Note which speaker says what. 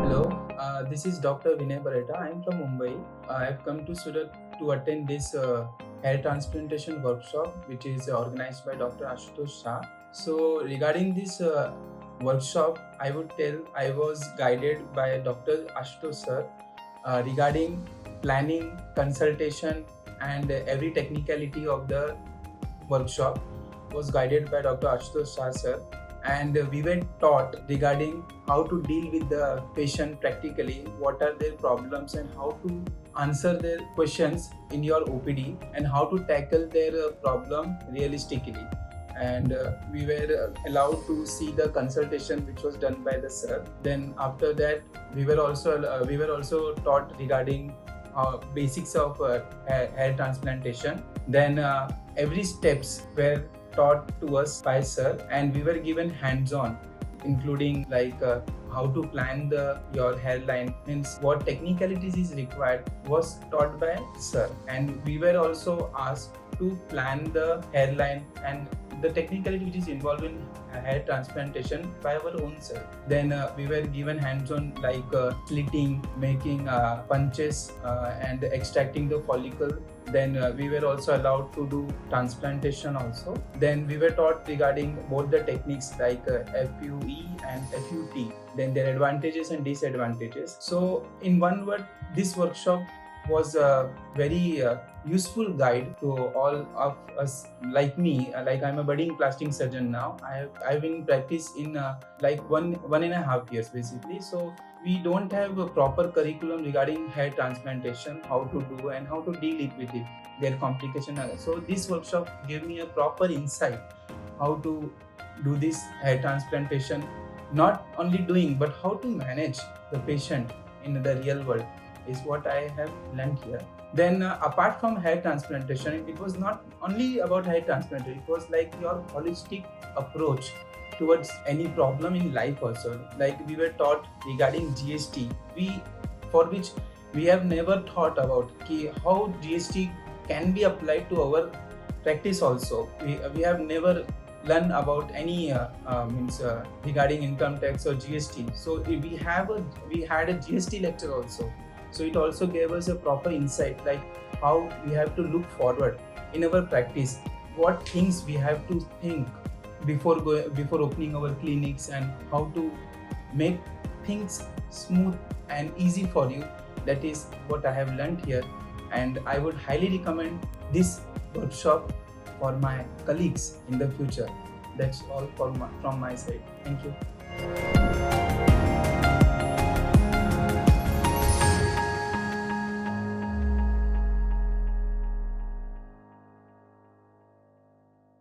Speaker 1: Hello, this is Dr. Vinay Baretha. I am from Mumbai. I have come to Surat to attend this hair transplantation workshop, which is organized by Dr. Ashutosh Shah. So, regarding this workshop, I would tell I was guided by Dr. Ashutosh Sir regarding planning, consultation, and every technicality of the workshop was guided by Dr. Ashutosh Shah sir, and we were taught regarding how to deal with the patient practically, what are their problems, and how to answer their questions in your OPD, and how to tackle their problem realistically. And we were allowed to see the consultation which was done by the sir. Then after that, we were also taught regarding basics of hair transplantation. Then every steps were taught to us by sir, and we were given hands-on, including like how to plan your hairline, means what technicalities is required was taught by sir. And we were also asked to plan the hairline and the technicality which is involved in hair transplantation by our own self. Then we were given hands-on like slitting, making punches, and extracting the follicle. Then we were also allowed to do transplantation also. Then we were taught regarding both the techniques like FUE and FUT, then their advantages and disadvantages. So in one word, this workshop was a very useful guide to all of us like me. Like I'm a budding plastic surgeon now. I've been in practice in like one and a half years basically. So we don't have a proper curriculum regarding hair transplantation, how to do and how to deal with it, their complication. So this workshop gave me a proper insight how to do this hair transplantation, not only doing but how to manage the patient in the real world is what I have learned here. Then apart from hair transplantation, it was not only about hair transplantation, it was like your holistic approach towards any problem in life also. Like we were taught regarding GST, for which we have never thought about how GST can be applied to our practice also. We have never learned about any regarding income tax or GST. So we had a GST lecture also. So it also gave us a proper insight like how we have to look forward in our practice, what things we have to think before opening our clinics, and how to make things smooth and easy for you. That is what I have learned here, and I would highly recommend this workshop for my colleagues in the future. That's all from my side. Thank you.